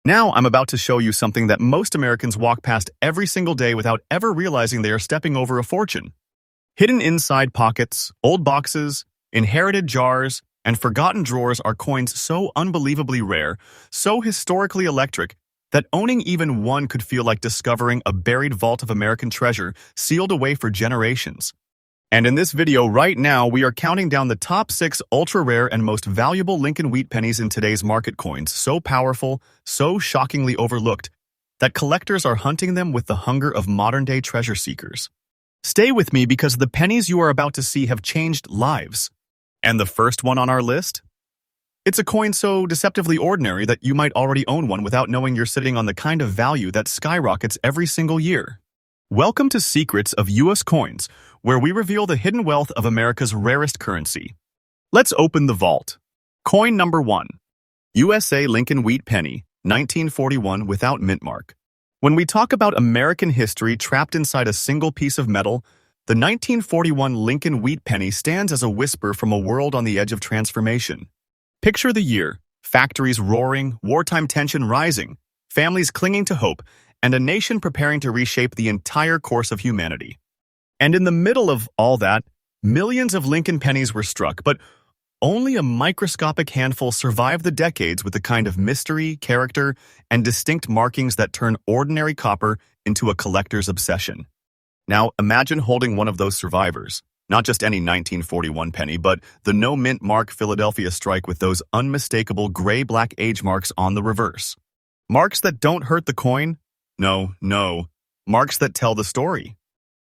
Now I'm about to show you something that most Americans walk past every single day without ever realizing they are stepping over a fortune. Hidden inside pockets, old boxes, inherited jars, and forgotten drawers are coins so unbelievably rare, so historically electric, that owning even one could feel like discovering a buried vault of American treasure sealed away for generations. And in this video right now, we are counting down the top 6 ultra-rare and most valuable Lincoln wheat pennies in today's market coins, so powerful, so shockingly overlooked, that collectors are hunting them with the hunger of modern-day treasure seekers. Stay with me because the pennies you are about to see have changed lives. And the first one on our list? It's a coin so deceptively ordinary that you might already own one without knowing you're sitting on the kind of value that skyrockets every single year. Welcome to Secrets of U.S. Coins, where we reveal the hidden wealth of America's rarest currency. Let's open the vault. Coin number 1. USA Lincoln Wheat Penny, 1941 without mint mark. When we talk about American history trapped inside a single piece of metal, the 1941 Lincoln Wheat Penny stands as a whisper from a world on the edge of transformation. Picture the year, factories roaring, wartime tension rising, families clinging to hope, and a nation preparing to reshape the entire course of humanity. And in the middle of all that, millions of Lincoln pennies were struck, but only a microscopic handful survived the decades with the kind of mystery, character, and distinct markings that turn ordinary copper into a collector's obsession. Now, imagine holding one of those survivors, not just any 1941 penny, but the no-mint mark Philadelphia strike with those unmistakable gray-black age marks on the reverse. Marks that don't hurt the coin? No. Marks that tell the story.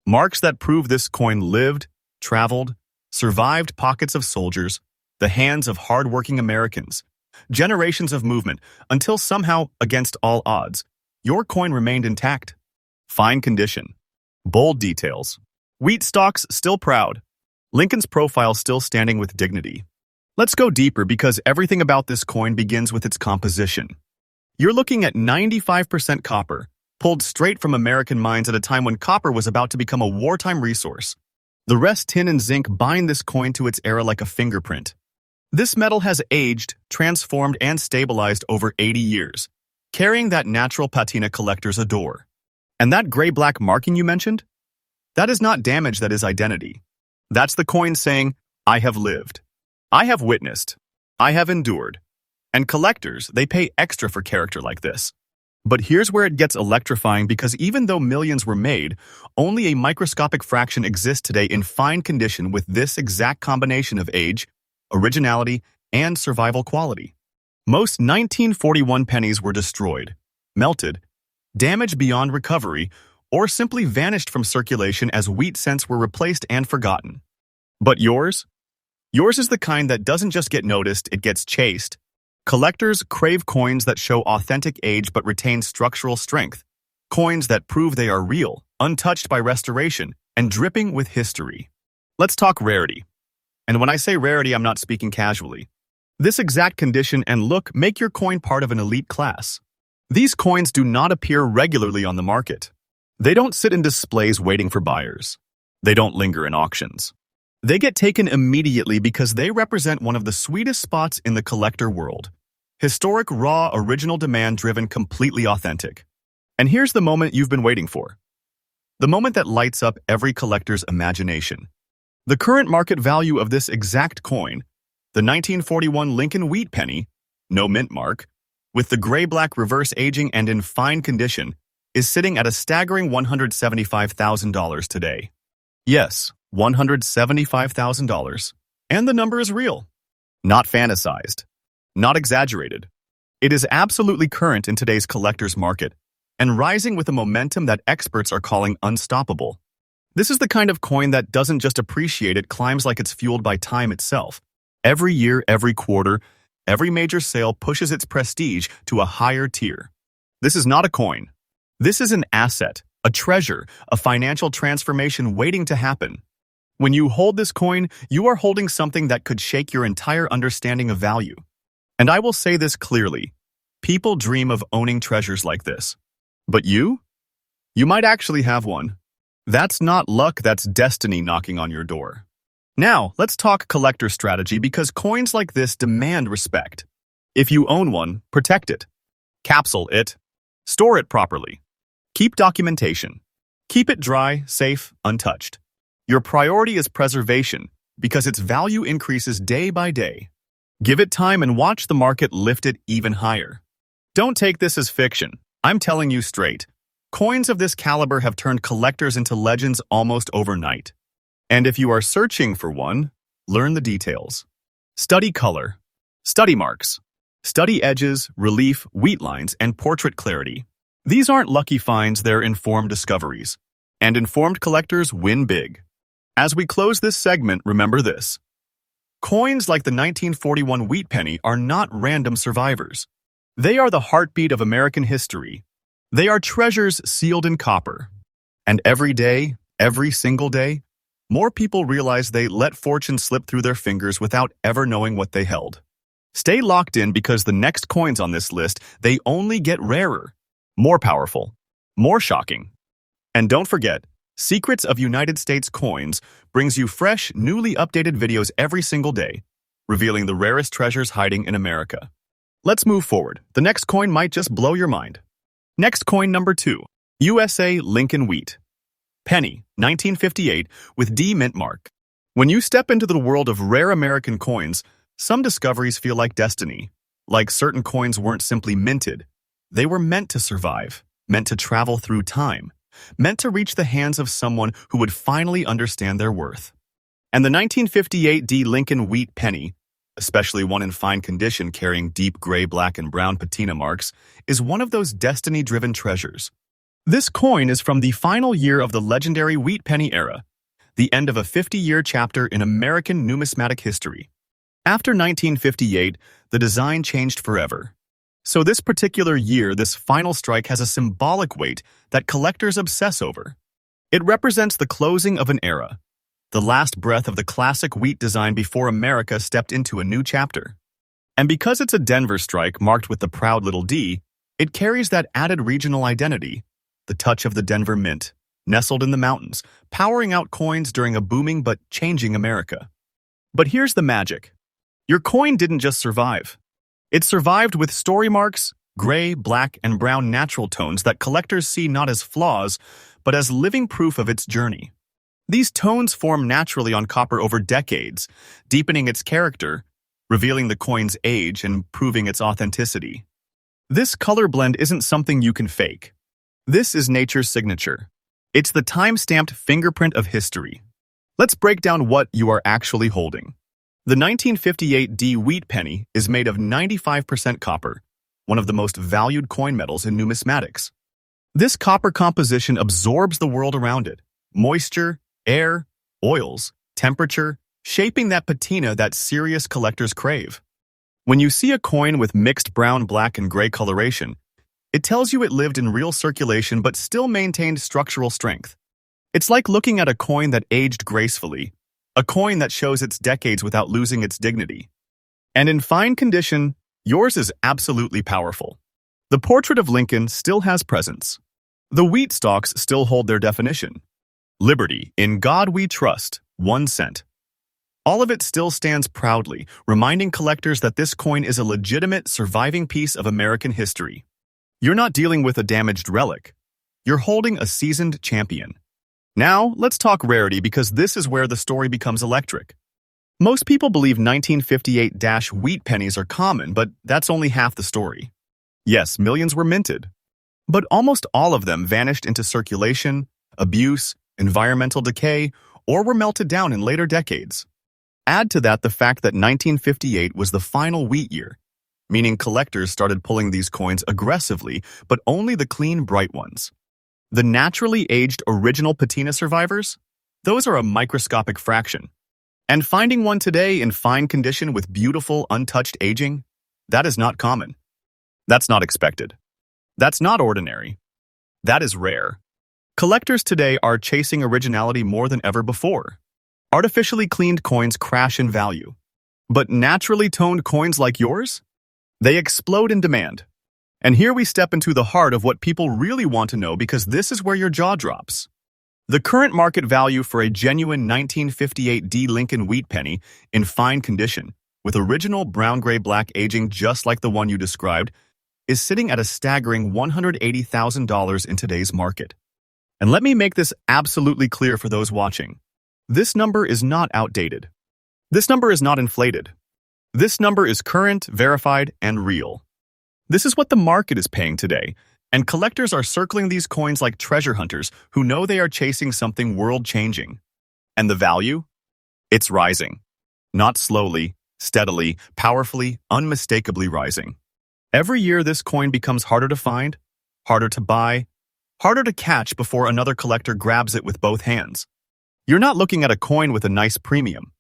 Marks that prove this coin lived, traveled, survived pockets of soldiers, the hands of hard-working Americans, generations of movement, until somehow, against all odds, your coin remained intact. Fine condition. Bold details. Wheat stalks still proud. Lincoln's profile still standing with dignity. Let's go deeper because everything about this coin begins with its composition. You're looking at 95% copper, pulled straight from American mines at a time when copper was about to become a wartime resource. The rest tin and zinc bind this coin to its era like a fingerprint. This metal has aged, transformed, and stabilized over 80 years, carrying that natural patina collectors adore. And that gray-black marking you mentioned? That is not damage, that is identity. That's the coin saying, I have lived. I have witnessed. I have endured. And collectors, they pay extra for character like this. But here's where it gets electrifying because even though millions were made, only a microscopic fraction exists today in fine condition with this exact combination of age, originality, and survival quality. Most 1941 pennies were destroyed, melted, damaged beyond recovery, or simply vanished from circulation as wheat cents were replaced and forgotten. But yours? Yours is the kind that doesn't just get noticed, it gets chased. Collectors crave coins that show authentic age but retain structural strength. Coins that prove they are real, untouched by restoration, and dripping with history. Let's talk rarity. And when I say rarity, I'm not speaking casually. This exact condition and look make your coin part of an elite class. These coins do not appear regularly on the market. They don't sit in displays waiting for buyers. They don't linger in auctions. They get taken immediately because they represent one of the sweetest spots in the collector world. Historic, raw, original demand driven, completely authentic. And here's the moment you've been waiting for. The moment that lights up every collector's imagination. The current market value of this exact coin, the 1941 Lincoln Wheat Penny, no mint mark, with the gray-black reverse aging and in fine condition, is sitting at a staggering $175,000 today. Yes, $175,000. And the number is real. Not fantasized. Not exaggerated. It is absolutely current in today's collector's market, and rising with a momentum that experts are calling unstoppable. This is the kind of coin that doesn't just appreciate, it climbs like it's fueled by time itself. Every year, every quarter, every major sale pushes its prestige to a higher tier. This is not a coin. This is an asset, a treasure, a financial transformation waiting to happen. When you hold this coin, you are holding something that could shake your entire understanding of value. And I will say this clearly. People dream of owning treasures like this. But you? You might actually have one. That's not luck, that's destiny knocking on your door. Now, let's talk collector strategy because coins like this demand respect. If you own one, protect it. Capsule it. Store it properly. Keep documentation. Keep it dry, safe, untouched. Your priority is preservation because its value increases day by day. Give it time and watch the market lift it even higher. Don't take this as fiction. I'm telling you straight. Coins of this caliber have turned collectors into legends almost overnight. And if you are searching for one, learn the details. Study color. Study marks. Study edges, relief, wheat lines, and portrait clarity. These aren't lucky finds, they're informed discoveries. And informed collectors win big. As we close this segment, remember this. Coins like the 1941 wheat penny are not random survivors. They are the heartbeat of American history. They are treasures sealed in copper. And every day, every single day, more people realize they let fortune slip through their fingers without ever knowing what they held. Stay locked in because the next coins on this list, they only get rarer, more powerful, more shocking. And don't forget, Secrets of United States Coins brings you fresh, newly updated videos every single day, revealing the rarest treasures hiding in America. Let's move forward. The next coin might just blow your mind. Next coin number 2, USA Lincoln Wheat. Penny, 1958, with D mint mark. When you step into the world of rare American coins, some discoveries feel like destiny. Like certain coins weren't simply minted. They were meant to survive, meant to travel through time, meant to reach the hands of someone who would finally understand their worth. And the 1958 D Lincoln Wheat penny, especially one in fine condition carrying deep gray, black, and brown patina marks, is one of those destiny-driven treasures. This coin is from the final year of the legendary wheat penny era, the end of a 50-year chapter in American numismatic history. After 1958, the design changed forever. So this particular year, this final strike has a symbolic weight that collectors obsess over. It represents the closing of an era, the last breath of the classic wheat design before America stepped into a new chapter. And because it's a Denver strike marked with the proud little D, it carries that added regional identity, the touch of the Denver Mint, nestled in the mountains, powering out coins during a booming but changing America. But here's the magic. Your coin didn't just survive. It survived with story marks, gray, black, and brown natural tones that collectors see not as flaws, but as living proof of its journey. These tones form naturally on copper over decades, deepening its character, revealing the coin's age and proving its authenticity. This color blend isn't something you can fake. This is nature's signature. It's the time-stamped fingerprint of history. Let's break down what you are actually holding. The 1958 D wheat penny is made of 95% copper, one of the most valued coin metals in numismatics. This copper composition absorbs the world around it, moisture, air, oils, temperature, shaping that patina that serious collectors crave. When you see a coin with mixed brown, black, and gray coloration, it tells you it lived in real circulation but still maintained structural strength. It's like looking at a coin that aged gracefully, a coin that shows its decades without losing its dignity. And in fine condition, yours is absolutely powerful. The portrait of Lincoln still has presence. The wheat stalks still hold their definition. Liberty, in God we trust, 1 cent. All of it still stands proudly, reminding collectors that this coin is a legitimate, surviving piece of American history. You're not dealing with a damaged relic. You're holding a seasoned champion. Now, let's talk rarity because this is where the story becomes electric. Most people believe 1958 wheat pennies are common, but that's only half the story. Yes, millions were minted, but almost all of them vanished into circulation, abuse, environmental decay, or were melted down in later decades. Add to that the fact that 1958 was the final wheat year, meaning collectors started pulling these coins aggressively, but only the clean, bright ones. The naturally aged original patina survivors? Those are a microscopic fraction. And finding one today in fine condition with beautiful, untouched aging? That is not common. That's not expected. That's not ordinary. That is rare. Collectors today are chasing originality more than ever before. Artificially cleaned coins crash in value. But naturally toned coins like yours? They explode in demand. And here we step into the heart of what people really want to know because this is where your jaw drops. The current market value for a genuine 1958 D Lincoln wheat penny in fine condition, with original brown-gray-black aging just like the one you described, is sitting at a staggering $180,000 in today's market. And let me make this absolutely clear for those watching. This number is not outdated. This number is not inflated. This number is current, verified, and real. This is what the market is paying today, and collectors are circling these coins like treasure hunters who know they are chasing something world-changing. And the value? It's rising. Not slowly, steadily, powerfully, unmistakably rising. Every year this coin becomes harder to find, harder to buy, harder to catch before another collector grabs it with both hands. You're not looking at a coin with a nice premium.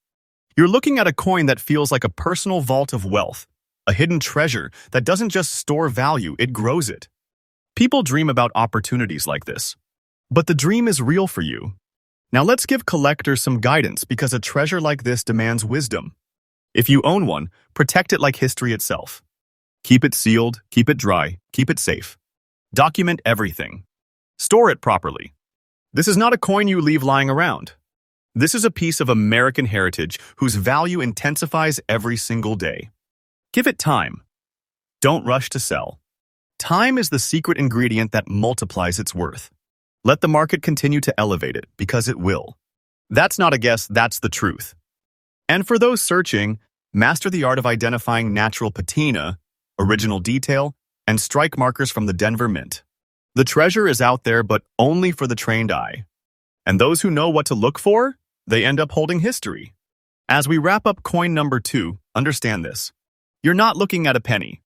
You're looking at a coin that feels like a personal vault of wealth, a hidden treasure that doesn't just store value, it grows it. People dream about opportunities like this, but the dream is real for you. Now let's give collectors some guidance because a treasure like this demands wisdom. If you own one, protect it like history itself. Keep it sealed, keep it dry, keep it safe. Document everything. Store it properly. This is not a coin you leave lying around. This is a piece of American heritage whose value intensifies every single day. Give it time. Don't rush to sell. Time is the secret ingredient that multiplies its worth. Let the market continue to elevate it, because it will. That's not a guess, that's the truth. And for those searching, master the art of identifying natural patina, original detail, and strike markers from the Denver Mint. The treasure is out there, but only for the trained eye. And those who know what to look for, they end up holding history. As we wrap up coin number 2, understand this. You're not looking at a penny.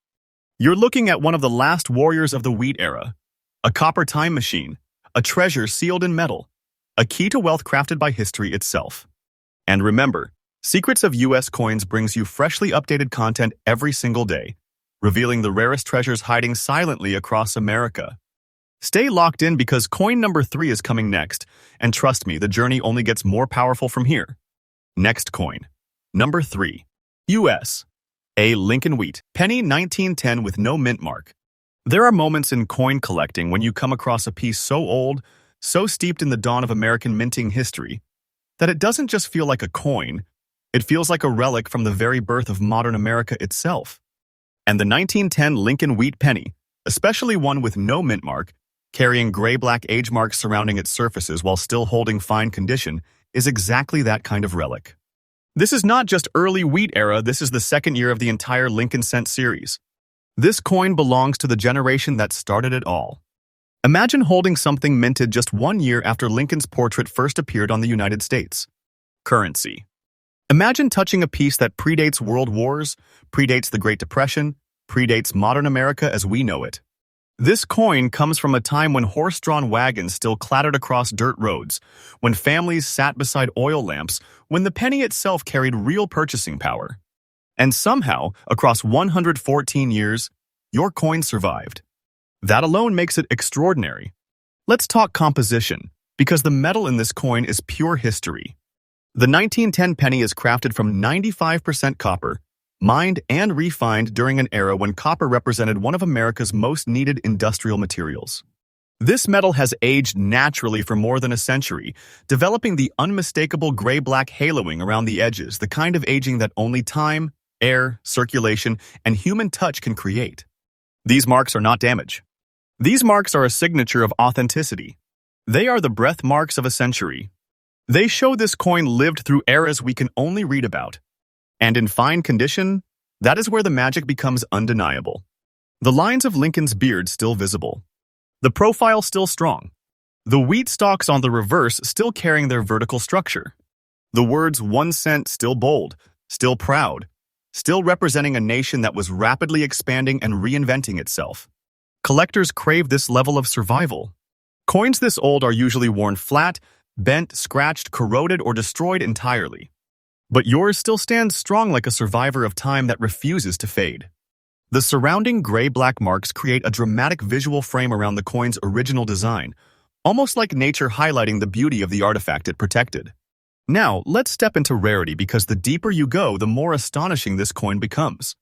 You're looking at one of the last warriors of the wheat era, a copper time machine, a treasure sealed in metal, a key to wealth crafted by history itself. And remember, Secrets of US Coins brings you freshly updated content every single day, revealing the rarest treasures hiding silently across America. Stay locked in because coin number 3 is coming next, and trust me, the journey only gets more powerful from here. Next coin. Number 3. US. A Lincoln Wheat Penny 1910 with no mint mark. There are moments in coin collecting when you come across a piece so old, so steeped in the dawn of American minting history, that it doesn't just feel like a coin, it feels like a relic from the very birth of modern America itself. And the 1910 Lincoln Wheat Penny, especially one with no mint mark, carrying gray-black age marks surrounding its surfaces while still holding fine condition, is exactly that kind of relic. This is not just early wheat era, this is the second year of the entire Lincoln Cent series. This coin belongs to the generation that started it all. Imagine holding something minted just 1 year after Lincoln's portrait first appeared on the United States. Currency. Imagine touching a piece that predates world wars, predates the Great Depression, predates modern America as we know it. This coin comes from a time when horse-drawn wagons still clattered across dirt roads, when families sat beside oil lamps, when the penny itself carried real purchasing power. And somehow, across 114 years, your coin survived. That alone makes it extraordinary. Let's talk composition, because the metal in this coin is pure history. The 1910 penny is crafted from 95% copper, mined and refined during an era when copper represented one of America's most needed industrial materials. This metal has aged naturally for more than a century, developing the unmistakable gray-black haloing around the edges, the kind of aging that only time, air, circulation, and human touch can create. These marks are not damage. These marks are a signature of authenticity. They are the breath marks of a century. They show this coin lived through eras we can only read about. And in fine condition, that is where the magic becomes undeniable. The lines of Lincoln's beard still visible. The profile still strong. The wheat stalks on the reverse still carrying their vertical structure. The words 1 cent still bold, still proud, still representing a nation that was rapidly expanding and reinventing itself. Collectors crave this level of survival. Coins this old are usually worn flat, bent, scratched, corroded, or destroyed entirely. But yours still stands strong like a survivor of time that refuses to fade. The surrounding gray-black marks create a dramatic visual frame around the coin's original design, almost like nature highlighting the beauty of the artifact it protected. Now, let's step into rarity because the deeper you go, the more astonishing this coin becomes.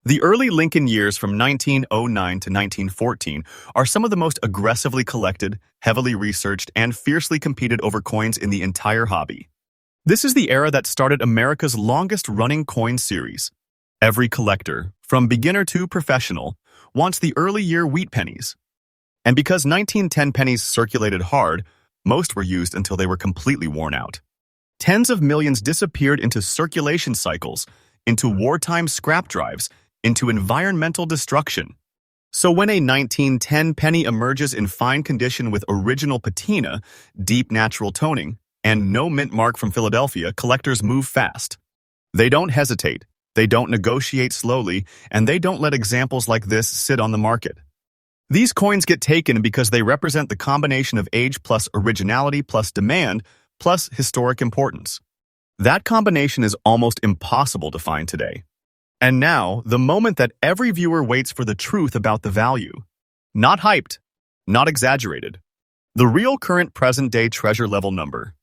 The early Lincoln years from 1909 to 1914 are some of the most aggressively collected, heavily researched, and fiercely competed over coins in the entire hobby. This is the era that started America's longest-running coin series. Every collector, from beginner to professional, wants the early year wheat pennies. And because 1910 pennies circulated hard, most were used until they were completely worn out. Tens of millions disappeared into circulation cycles, into wartime scrap drives, into environmental destruction. So when a 1910 penny emerges in fine condition with original patina, deep natural toning, and no mint mark from Philadelphia, collectors move fast. They don't hesitate, they don't negotiate slowly, and they don't let examples like this sit on the market. These coins get taken because they represent the combination of age plus originality plus demand plus historic importance. That combination is almost impossible to find today. And now, the moment that every viewer waits for the truth about the value. Not hyped, not exaggerated. The real current present-day treasure level number.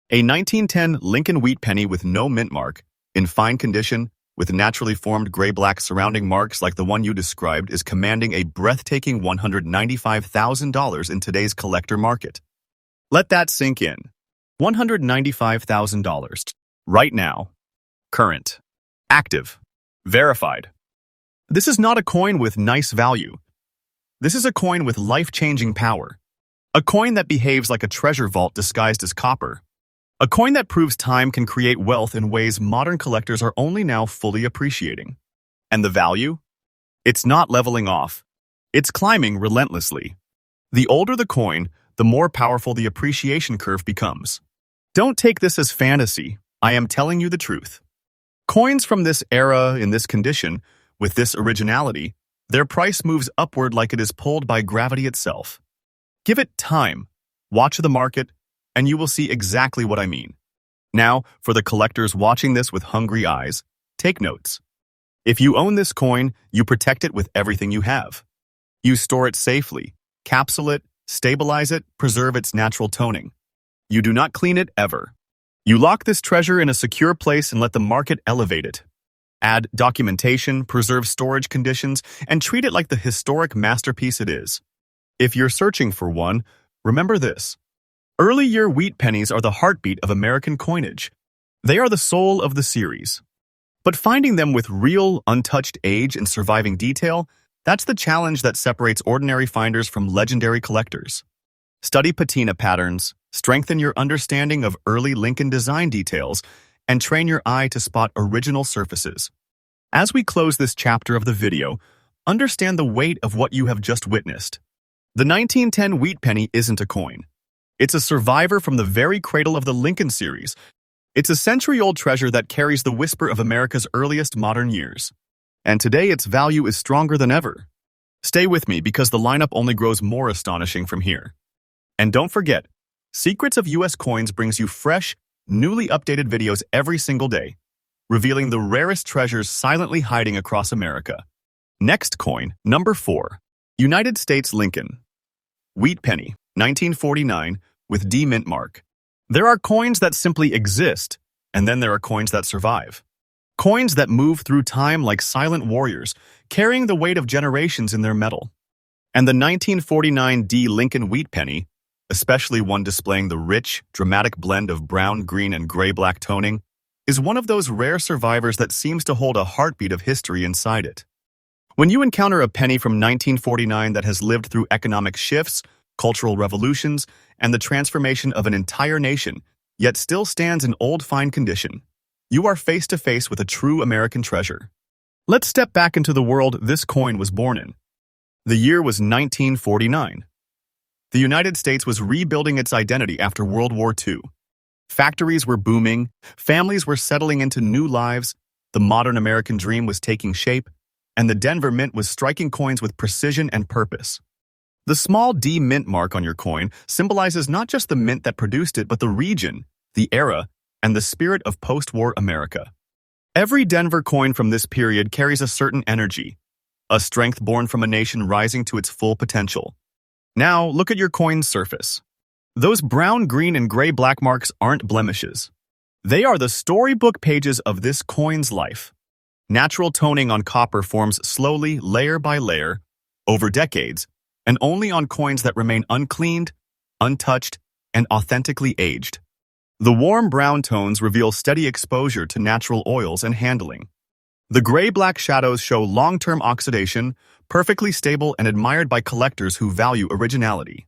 A 1910 Lincoln wheat penny with no mint mark, in fine condition, with naturally formed gray-black surrounding marks like the one you described, is commanding a breathtaking $195,000 in today's collector market. Let that sink in. $195,000. Right now. Current. Active. Verified. This is not a coin with nice value. This is a coin with life-changing power. A coin that behaves like a treasure vault disguised as copper. A coin that proves time can create wealth in ways modern collectors are only now fully appreciating. And the value? It's not leveling off. It's climbing relentlessly. The older the coin, the more powerful the appreciation curve becomes. Don't take this as fantasy. I am telling you the truth. Coins from this era in this condition, with this originality, their price moves upward like it is pulled by gravity itself. Give it time, watch the market, and you will see exactly what I mean. Now, for the collectors watching this with hungry eyes, take notes. If you own this coin, you protect it with everything you have. You store it safely, capsule it, stabilize it, preserve its natural toning. You do not clean it ever. You lock this treasure in a secure place and let the market elevate it. Add documentation, preserve storage conditions, and treat it like the historic masterpiece it is. If you're searching for one, remember this. Early year wheat pennies are the heartbeat of American coinage. They are the soul of the series. But finding them with real, untouched age and surviving detail, that's the challenge that separates ordinary finders from legendary collectors. Study patina patterns, strengthen your understanding of early Lincoln design details, and train your eye to spot original surfaces. As we close this chapter of the video, understand the weight of what you have just witnessed. The 1910 wheat penny isn't a coin. It's a survivor from the very cradle of the Lincoln series. It's a century-old treasure that carries the whisper of America's earliest modern years. And today its value is stronger than ever. Stay with me because the lineup only grows more astonishing from here. And don't forget, Secrets of US Coins brings you fresh, newly updated videos every single day, revealing the rarest treasures silently hiding across America. Next coin, number 4. United States Lincoln. Wheat penny, 1949, with D mint mark. There are coins that simply exist, and then there are coins that survive. Coins that move through time like silent warriors, carrying the weight of generations in their metal. And the 1949 D Lincoln wheat penny, especially one displaying the rich, dramatic blend of brown, green, and gray-black toning, is one of those rare survivors that seems to hold a heartbeat of history inside it. When you encounter a penny from 1949 that has lived through economic shifts, cultural revolutions, and the transformation of an entire nation, yet still stands in old fine condition, you are face to face with a true American treasure. Let's step back into the world this coin was born in. The year was 1949. The United States was rebuilding its identity after World War II. Factories were booming, families were settling into new lives, the modern American dream was taking shape, and the Denver Mint was striking coins with precision and purpose. The small D mint mark on your coin symbolizes not just the mint that produced it, but the region, the era, and the spirit of post-war America. Every Denver coin from this period carries a certain energy, a strength born from a nation rising to its full potential. Now, look at your coin's surface. Those brown, green, and gray black marks aren't blemishes. They are the storybook pages of this coin's life. Natural toning on copper forms slowly, layer by layer, over decades, and only on coins that remain uncleaned, untouched, and authentically aged. The warm brown tones reveal steady exposure to natural oils and handling. The gray-black shadows show long-term oxidation, perfectly stable and admired by collectors who value originality.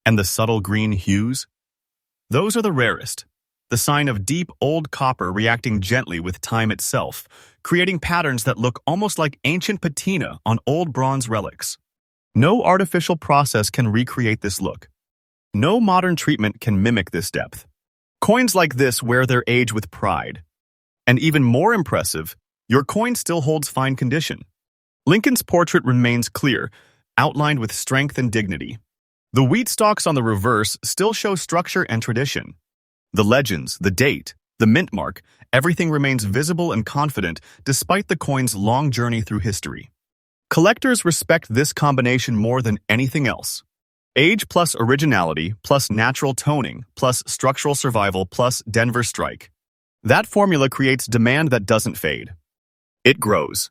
And the subtle green hues? Those are the rarest, the sign of deep old copper reacting gently with time itself, creating patterns that look almost like ancient patina on old bronze relics. No artificial process can recreate this look. No modern treatment can mimic this depth. Coins like this wear their age with pride. And even more impressive, your coin still holds fine condition. Lincoln's portrait remains clear, outlined with strength and dignity. The wheat stalks on the reverse still show structure and tradition. The legends, the date, the mint mark, everything remains visible and confident despite the coin's long journey through history. Collectors respect this combination more than anything else. Age plus originality plus natural toning plus structural survival plus Denver strike. That formula creates demand that doesn't fade. It grows.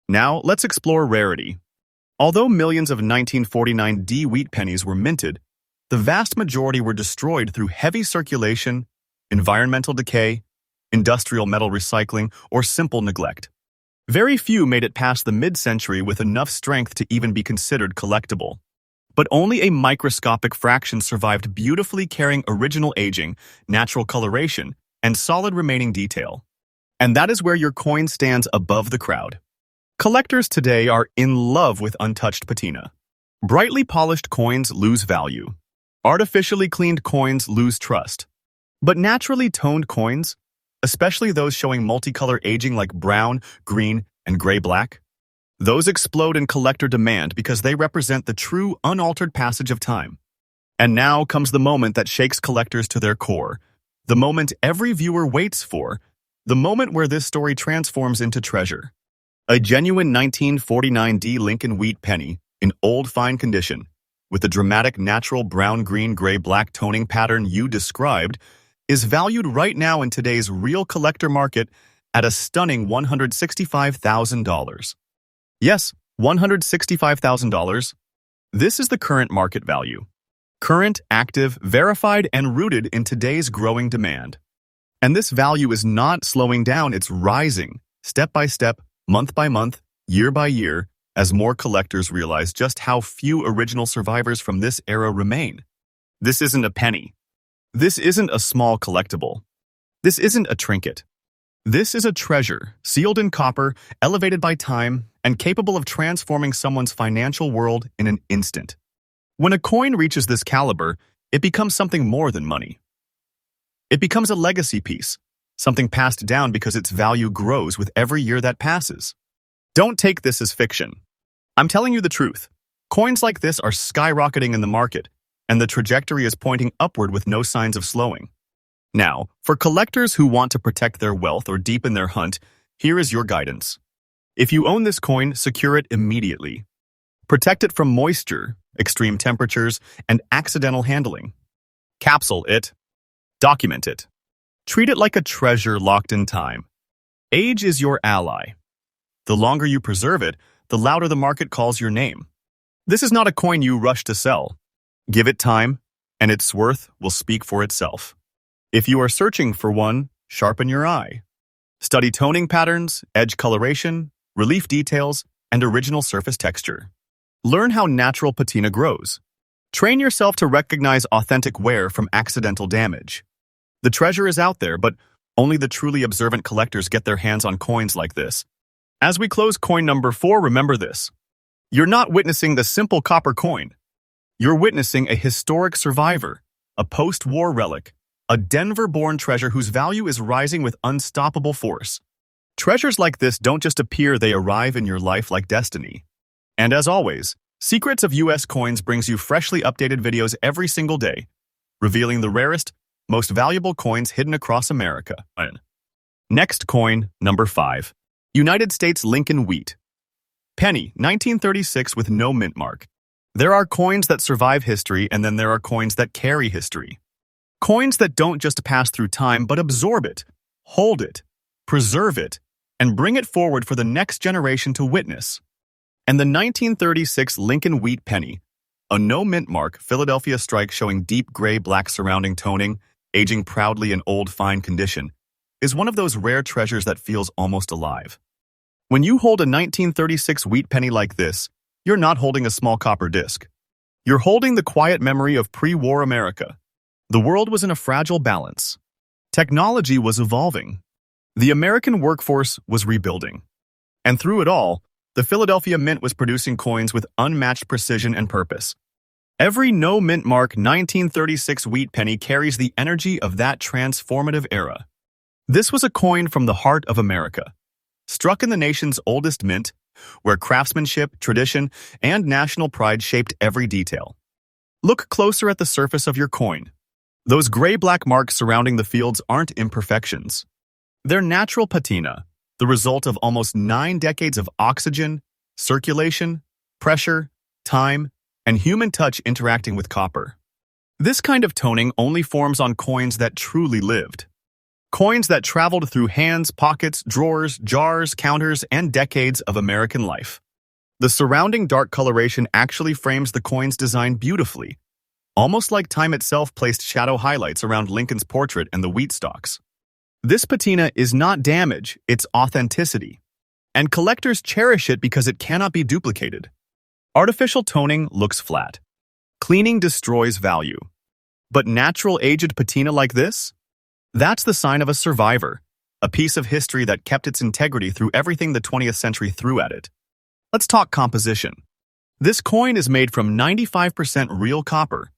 Now, let's explore rarity. Although millions of 1949 D wheat pennies were minted, the vast majority were destroyed through heavy circulation, environmental decay, industrial metal recycling, or simple neglect. Very few made it past the mid-century with enough strength to even be considered collectible. But only a microscopic fraction survived beautifully carrying original aging, natural coloration, and solid remaining detail. And that is where your coin stands above the crowd. Collectors today are in love with untouched patina. Brightly polished coins lose value. Artificially cleaned coins lose trust. But naturally toned coins, especially those showing multicolor aging like brown, green, and gray-black, those explode in collector demand because they represent the true, unaltered passage of time. And now comes the moment that shakes collectors to their core, the moment every viewer waits for, the moment where this story transforms into treasure. A genuine 1949 D Lincoln wheat penny, in old fine condition, with the dramatic natural brown-green-gray-black toning pattern you described, is valued right now in today's real collector market at a stunning $165,000. Yes, $165,000. This is the current market value. Current, active, verified, and rooted in today's growing demand. And this value is not slowing down, it's rising, step by step, month by month, year by year, as more collectors realize just how few original survivors from this era remain. This isn't a penny. This isn't a small collectible. This isn't a trinket. This is a treasure, sealed in copper, elevated by time, and capable of transforming someone's financial world in an instant. When a coin reaches this caliber, it becomes something more than money. It becomes a legacy piece, something passed down because its value grows with every year that passes. Don't take this as fiction. I'm telling you the truth. Coins like this are skyrocketing in the market, and the trajectory is pointing upward with no signs of slowing. Now, for collectors who want to protect their wealth or deepen their hunt, here is your guidance. If you own this coin, secure it immediately. Protect it from moisture, extreme temperatures, and accidental handling. Capsule it. Document it. Treat it like a treasure locked in time. Age is your ally. The longer you preserve it, the louder the market calls your name. This is not a coin you rush to sell. Give it time, and its worth will speak for itself. If you are searching for one, sharpen your eye. Study toning patterns, edge coloration, relief details, and original surface texture. Learn how natural patina grows. Train yourself to recognize authentic wear from accidental damage. The treasure is out there, but only the truly observant collectors get their hands on coins like this. As we close coin number 4, remember this. You're not witnessing the simple copper coin. You're witnessing a historic survivor, a post-war relic, a Denver-born treasure whose value is rising with unstoppable force. Treasures like this don't just appear, they arrive in your life like destiny. And as always, Secrets of US Coins brings you freshly updated videos every single day, revealing the rarest, most valuable coins hidden across America. Next coin, number 5. United States Lincoln Wheat. Penny, 1936 with no mint mark. There are coins that survive history, and then there are coins that carry history. Coins that don't just pass through time, but absorb it, hold it, preserve it, and bring it forward for the next generation to witness. And the 1936 Lincoln Wheat Penny, a no-mint mark Philadelphia strike showing deep gray-black surrounding toning, aging proudly in old fine condition, is one of those rare treasures that feels almost alive. When you hold a 1936 wheat penny like this, you're not holding a small copper disc. You're holding the quiet memory of pre-war America. The world was in a fragile balance. Technology was evolving. The American workforce was rebuilding. And through it all, the Philadelphia Mint was producing coins with unmatched precision and purpose. Every no-mint mark 1936 wheat penny carries the energy of that transformative era. This was a coin from the heart of America, struck in the nation's oldest mint, where craftsmanship, tradition, and national pride shaped every detail. Look closer at the surface of your coin. Those gray-black marks surrounding the fields aren't imperfections. They're natural patina, the result of almost 9 decades of oxygen, circulation, pressure, time, and human touch interacting with copper. This kind of toning only forms on coins that truly lived. Coins that traveled through hands, pockets, drawers, jars, counters, and decades of American life. The surrounding dark coloration actually frames the coin's design beautifully, almost like time itself placed shadow highlights around Lincoln's portrait and the wheat stalks. This patina is not damage, it's authenticity. And collectors cherish it because it cannot be duplicated. Artificial toning looks flat. Cleaning destroys value. But natural aged patina like this? That's the sign of a survivor, a piece of history that kept its integrity through everything the 20th century threw at it. Let's talk composition. This coin is made from 95% real copper,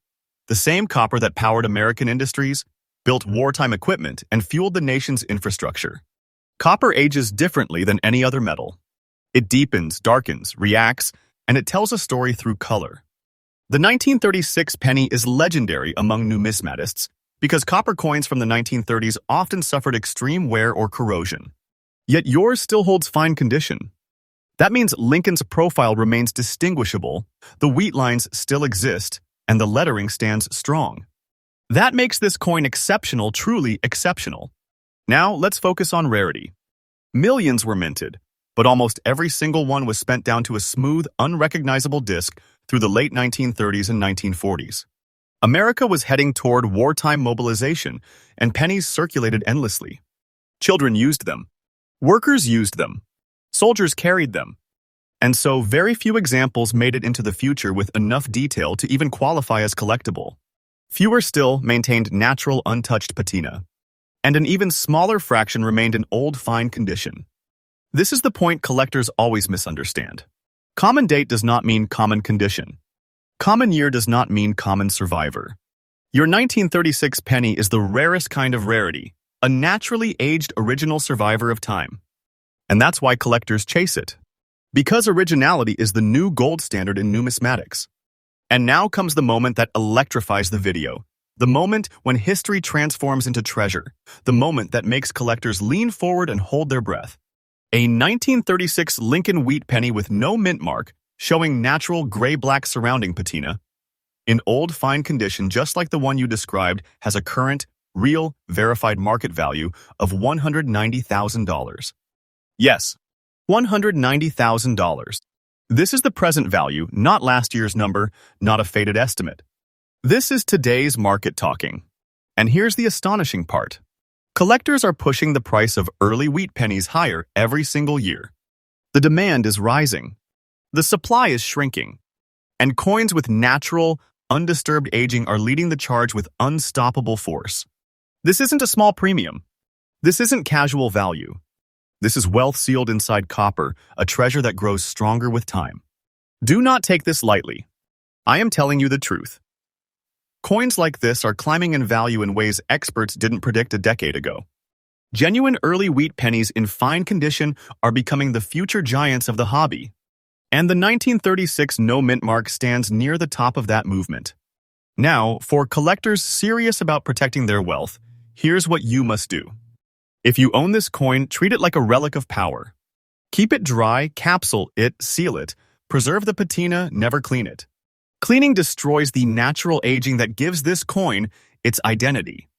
the same copper that powered American industries, built wartime equipment, and fueled the nation's infrastructure. Copper ages differently than any other metal. It deepens, darkens, reacts, and it tells a story through color. The 1936 penny is legendary among numismatists because copper coins from the 1930s often suffered extreme wear or corrosion. Yet yours still holds fine condition. That means Lincoln's profile remains distinguishable, the wheat lines still exist, and the lettering stands strong. That makes this coin exceptional, truly exceptional. Now, let's focus on rarity. Millions were minted, but almost every single one was spent down to a smooth, unrecognizable disc through the late 1930s and 1940s. America was heading toward wartime mobilization, and pennies circulated endlessly. Children used them. Workers used them. Soldiers carried them. And so very few examples made it into the future with enough detail to even qualify as collectible. Fewer still maintained natural, untouched patina. And an even smaller fraction remained in old, fine condition. This is the point collectors always misunderstand. Common date does not mean common condition. Common year does not mean common survivor. Your 1936 penny is the rarest kind of rarity, a naturally aged original survivor of time. And that's why collectors chase it. Because originality is the new gold standard in numismatics. And now comes the moment that electrifies the video. The moment when history transforms into treasure. The moment that makes collectors lean forward and hold their breath. A 1936 Lincoln wheat penny with no mint mark, showing natural gray-black surrounding patina. In old, fine condition, just like the one you described, has a current, real, verified market value of $190,000. Yes, $190,000. This is the present value, not last year's number, not a faded estimate. This is today's market talking. And here's the astonishing part. Collectors are pushing the price of early wheat pennies higher every single year. The demand is rising. The supply is shrinking. And coins with natural, undisturbed aging are leading the charge with unstoppable force. This isn't a small premium. This isn't casual value. This is wealth sealed inside copper, a treasure that grows stronger with time. Do not take this lightly. I am telling you the truth. Coins like this are climbing in value in ways experts didn't predict a decade ago. Genuine early wheat pennies in fine condition are becoming the future giants of the hobby. And the 1936 no mint mark stands near the top of that movement. Now, for collectors serious about protecting their wealth, here's what you must do. If you own this coin, treat it like a relic of power. Keep it dry, capsule it, seal it, preserve the patina, never clean it. Cleaning destroys the natural aging that gives this coin its identity.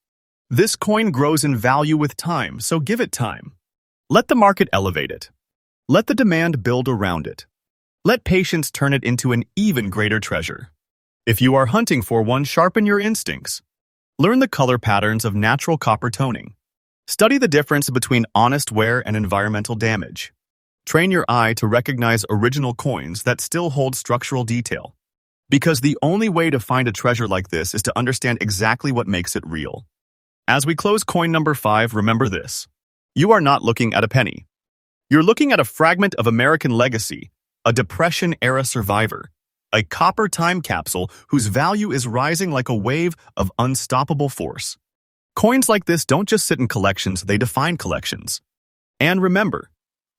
This coin grows in value with time, so give it time. Let the market elevate it. Let the demand build around it. Let patience turn it into an even greater treasure. If you are hunting for one, sharpen your instincts. Learn the color patterns of natural copper toning. Study the difference between honest wear and environmental damage. Train your eye to recognize original coins that still hold structural detail. Because the only way to find a treasure like this is to understand exactly what makes it real. As we close coin number 5, remember this. You are not looking at a penny. You're looking at a fragment of American legacy, a Depression-era survivor, a copper time capsule whose value is rising like a wave of unstoppable force. Coins like this don't just sit in collections, they define collections. And remember,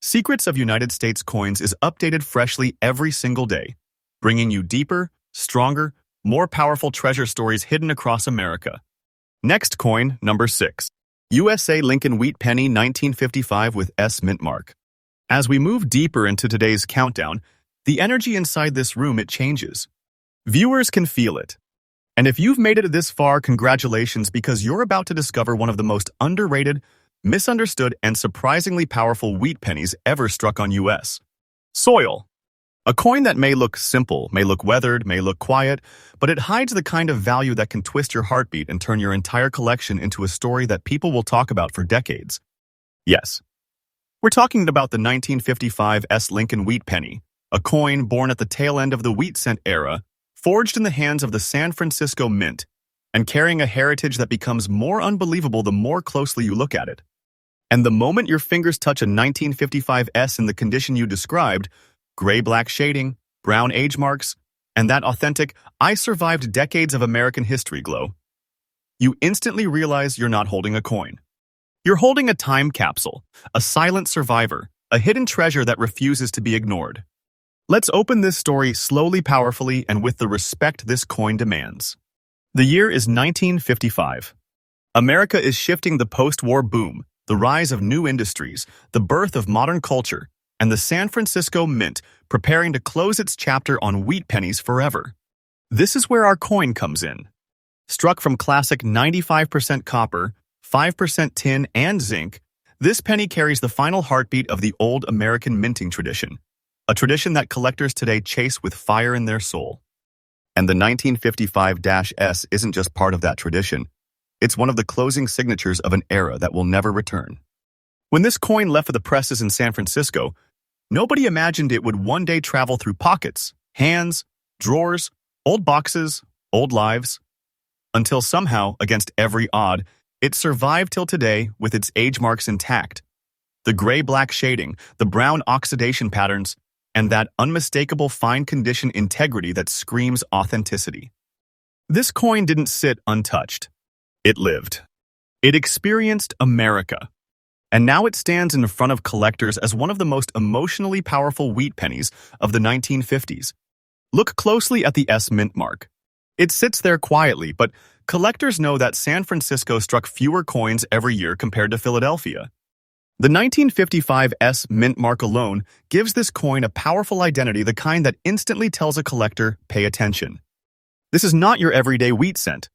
Secrets of United States Coins is updated freshly every single day, bringing you deeper, stronger, more powerful treasure stories hidden across America. Next coin, number 6. USA Lincoln Wheat Penny 1955 with S mint mark. As we move deeper into today's countdown, the energy inside this room, it changes. Viewers can feel it. And if you've made it this far, congratulations, because you're about to discover one of the most underrated, misunderstood, and surprisingly powerful wheat pennies ever struck on U.S. soil. A coin that may look simple, may look weathered, may look quiet, but it hides the kind of value that can twist your heartbeat and turn your entire collection into a story that people will talk about for decades. Yes, we're talking about the 1955 S. Lincoln Wheat Penny, a coin born at the tail end of the wheat cent era, forged in the hands of the San Francisco Mint, and carrying a heritage that becomes more unbelievable the more closely you look at it. And the moment your fingers touch a 1955 S in the condition you described, gray-black shading, brown age marks, and that authentic, I survived decades of American history glow, you instantly realize you're not holding a coin. You're holding a time capsule, a silent survivor, a hidden treasure that refuses to be ignored. Let's open this story slowly, powerfully, and with the respect this coin demands. The year is 1955. America is shifting the post-war boom, the rise of new industries, the birth of modern culture, and the San Francisco Mint preparing to close its chapter on wheat pennies forever. This is where our coin comes in. Struck from classic 95% copper, 5% tin, and zinc, this penny carries the final heartbeat of the old American minting tradition, a tradition that collectors today chase with fire in their soul. And the 1955-S isn't just part of that tradition. It's one of the closing signatures of an era that will never return. When this coin left for the presses in San Francisco, nobody imagined it would one day travel through pockets, hands, drawers, old boxes, old lives, until somehow, against every odd, it survived till today with its age marks intact. The gray-black shading, the brown oxidation patterns, and that unmistakable fine-condition integrity that screams authenticity. This coin didn't sit untouched. It lived. It experienced America. And now it stands in front of collectors as one of the most emotionally powerful wheat pennies of the 1950s. Look closely at the S mint mark. It sits there quietly, but collectors know that San Francisco struck fewer coins every year compared to Philadelphia. The 1955 S mint mark alone gives this coin a powerful identity, the kind that instantly tells a collector, pay attention. This is not your everyday wheat cent.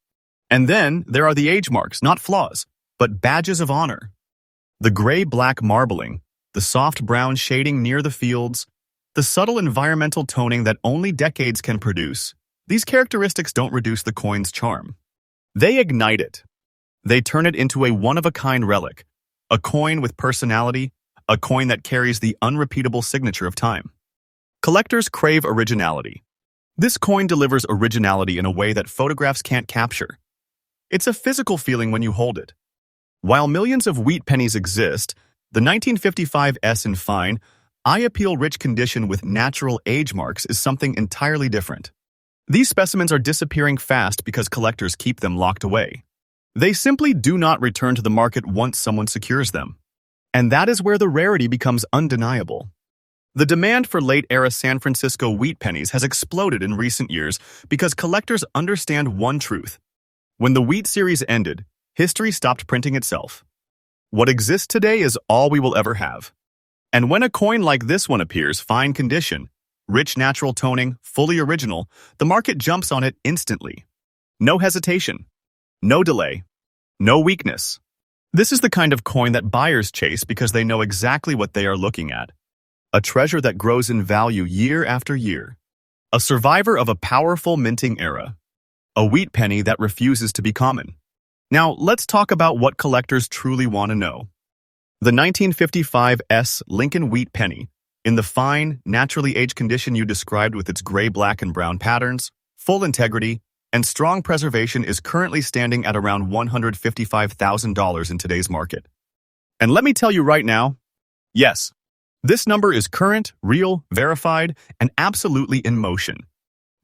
And then there are the age marks, not flaws, but badges of honor. The gray-black marbling, the soft brown shading near the fields, the subtle environmental toning that only decades can produce. These characteristics don't reduce the coin's charm. They ignite it. They turn it into a one-of-a-kind relic, a coin with personality, a coin that carries the unrepeatable signature of time. Collectors crave originality. This coin delivers originality in a way that photographs can't capture. It's a physical feeling when you hold it. While millions of wheat pennies exist, the 1955 S in fine, eye-appeal rich condition with natural age marks is something entirely different. These specimens are disappearing fast because collectors keep them locked away. They simply do not return to the market once someone secures them. And that is where the rarity becomes undeniable. The demand for late-era San Francisco wheat pennies has exploded in recent years because collectors understand one truth. When the wheat series ended, history stopped printing itself. What exists today is all we will ever have. And when a coin like this one appears, fine condition, rich natural toning, fully original, the market jumps on it instantly. No hesitation, no delay, no weakness. This is the kind of coin that buyers chase because they know exactly what they are looking at. A treasure that grows in value year after year. A survivor of a powerful minting era. A wheat penny that refuses to be common. Now, let's talk about what collectors truly want to know. The 1955 S Lincoln Wheat Penny, In the fine, naturally aged condition you described with its gray, black, and brown patterns, full integrity, and strong preservation is currently standing at around $155,000 in today's market. And let me tell you right now, yes, this number is current, real, verified, and absolutely in motion.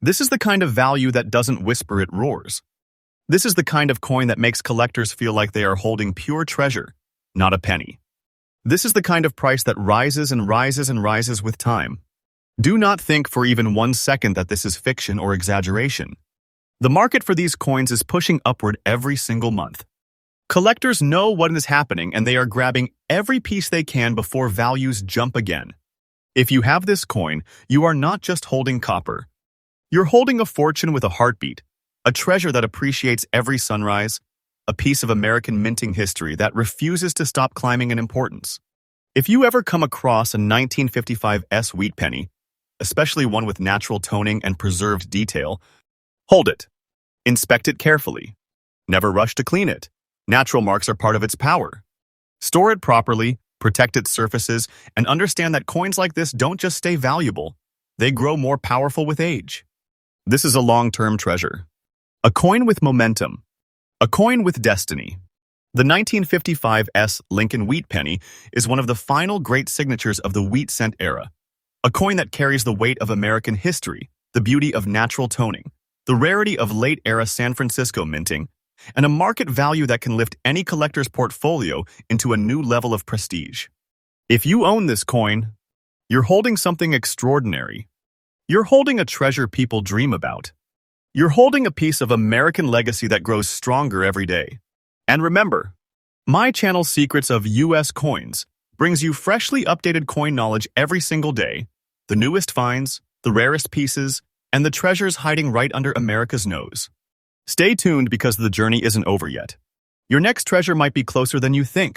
This is the kind of value that doesn't whisper, it roars. This is the kind of coin that makes collectors feel like they are holding pure treasure, not a penny. This is the kind of price that rises and rises and rises with time. Do not think for even 1 second that this is fiction or exaggeration. The market for these coins is pushing upward every single month. Collectors know what is happening and they are grabbing every piece they can before values jump again. If you have this coin, you are not just holding copper. You're holding a fortune with a heartbeat, a treasure that appreciates every sunrise, a piece of American minting history that refuses to stop climbing in importance. If you ever come across a 1955 wheat penny, especially one with natural toning and preserved detail, hold it. Inspect it carefully. Never rush to clean it. Natural marks are part of its power. Store it properly, protect its surfaces, and understand that coins like this don't just stay valuable. They grow more powerful with age. This is a long-term treasure. A coin with momentum. A coin with destiny. The 1955 Lincoln wheat penny is one of the final great signatures of the wheat cent era. A coin that carries the weight of American history, the beauty of natural toning, the rarity of late-era San Francisco minting, and a market value that can lift any collector's portfolio into a new level of prestige. If you own this coin, you're holding something extraordinary. You're holding a treasure people dream about. You're holding a piece of American legacy that grows stronger every day. And remember, my channel Secrets of US Coins brings you freshly updated coin knowledge every single day, the newest finds, the rarest pieces, and the treasures hiding right under America's nose. Stay tuned because the journey isn't over yet. Your next treasure might be closer than you think.